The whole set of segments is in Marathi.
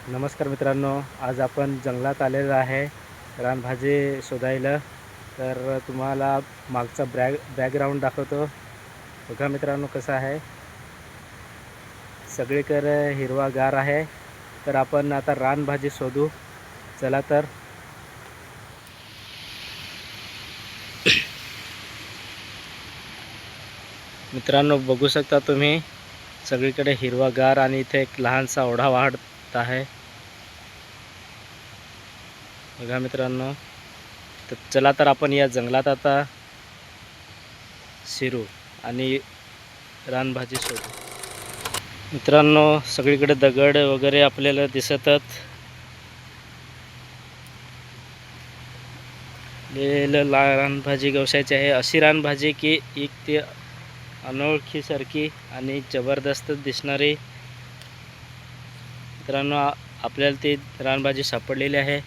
नमस्कार मित्रांनो, आज आपण जंगलात आलेलो आहे रानभाजी शोधायला. तर तुम्हाला मागचा बॅकग्राऊंड दाखवतो. बघा मित्रांनो कसं आहे, सगळीकडे हिरवागार आहे. तर आपण आता रानभाजी शोधू. चला तर. मित्रांनो बघू शकता तुम्ही, सगळीकडे हिरवागार आणि इथे एक लहानसा ओढा वाहत आहे. बघा मित्रांनो, तर चला तर आपण या जंगलात आता शिरू आणि रानभाजी शोधू. मित्रांनो सगळीकडे दगड वगैरे आपल्याला दिसतात. रानभाजी गवशाची आहे, अशी रानभाजी की एक ते अनोळखीसारखी आणि जबरदस्त दिसणारी. मित्रांनो आपल्याला ती रानभाजी सापडलेली आहे.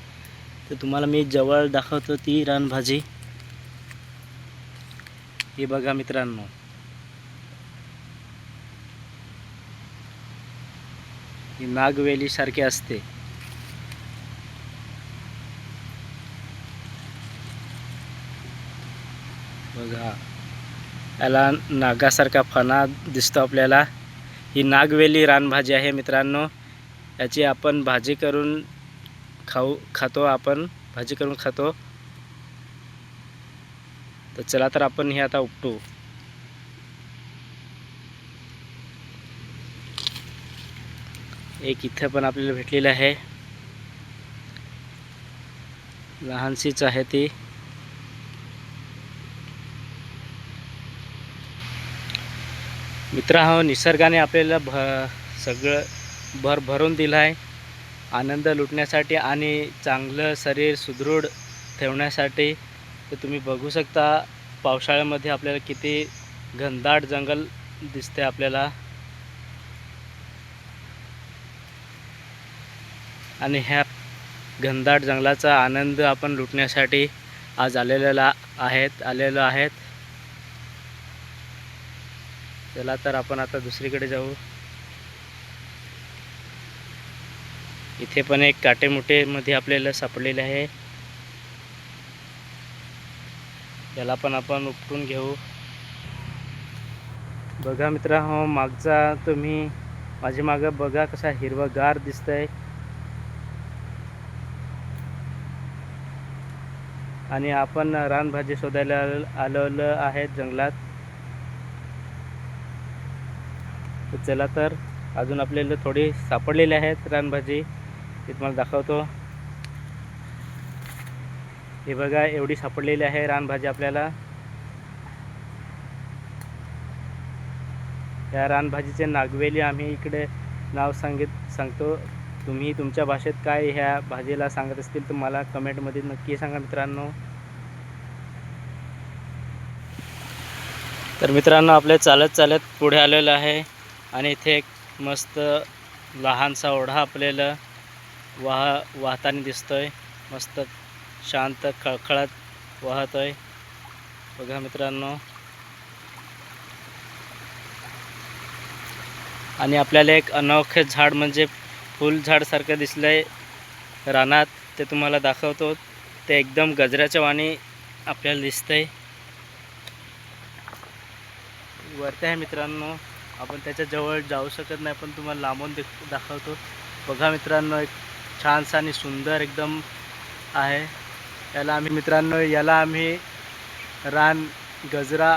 तर तुम्हाला मी जवळ दाखवतो ती रानभाजी. ही बघा मित्रांनो, ही नागवेली सारखी असते. बघा, याला नागासारखा फणा दिसतो आपल्याला. ही नागवेली रानभाजी आहे मित्रांनो. याची आपण भाजी करून खातो. आपण भाजी करून खातो. तर चला तर आपण हे आता उपटू. एक इथं पण आपल्याला भेटलेलं आहे, लहानशीच आहे ती. मित्र, निसर्गाने आपल्याला सगळं भरून दिलं आहे, आनंद लुटण्यासाठी आणि चांगलं शरीर सुदृढ ठेवण्यासाठी. तर तुम्ही बघू शकता, पावसाळ्यामध्ये आपल्याला किती घनदाट जंगल दिसते आपल्याला. आणि ह्या घनदाट जंगलाचा आनंद आपण लुटण्यासाठी आज आलेलो आहेत. चला तर आपण आता दुसरीकडे जाऊ. इथे पण एक काटेमुटे मध्ये आपल्याला सापडलेले आहे, त्याला पण आपण उपटून घेऊ. बघा मित्रांनो, मागचा तुम्ही माझ्या मागं बघा कसा हिरवागार दिसतंय. आणि आपण रानभाजी शोधायला आलेलो आहेत जंगलात. तर चला तर, अजून आपल्याला थोडी सापडलेली आहेत रानभाजी, ते तुम्हाला दाखवतो. हे बघा, एवढी सापडलेली आहे रानभाजी आपल्याला. या रानभाजीचे नागवेली आम्ही इकडे नाव सांगतो. तुम्ही तुमच्या भाषेत काय ह्या भाजीला सांगत असतील तर मला कमेंटमध्ये नक्की सांगा मित्रांनो. तर मित्रांनो, आपले चालत पुढे आलेलं आहे आणि इथे एक मस्त लहानसा ओढा आपल्याला वाहताना दिसतोय. मस्त शांत खळखळत वाहतोय. बघा मित्रांनो, आणि आपल्याला एक अनोखे झाड म्हणजे फुल झाड सारखं दिसलंय रानात, ते तुम्हाला दाखवतो. ते एकदम गजऱ्याच्या वाणी आपल्याला दिसतंय. वरती आहे मित्रांनो, आपण त्याच्या जवळ जाऊ शकत नाही, पण तुम्हाला लांबून दाखवतो. बघा मित्रांनो, एक छानसा आणि सुंदर एकदम आहे. याला आम्ही रान गजरा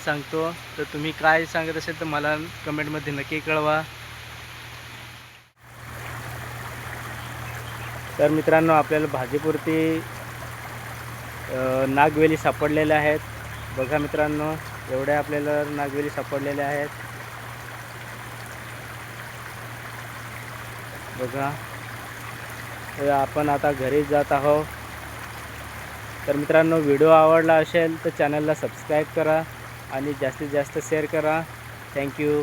सांगतो. तर तुम्ही काय सांगत असेल तर मला कमेंटमध्ये नक्की कळवा. तर मित्रांनो, आपल्याला भाजीपुरती नागवेली सापडलेल्या आहेत. बघा मित्रांनो, एवढ्या आपल्याला नागवेली सापडलेल्या आहेत. बघा, तर आपण आता घरी जात आहोत. तर मित्रांनो, व्हिडिओ आवडला असेल तर चॅनलला सबस्क्राईब करा आणि जास्तीत जास्त शेअर करा. थँक्यू.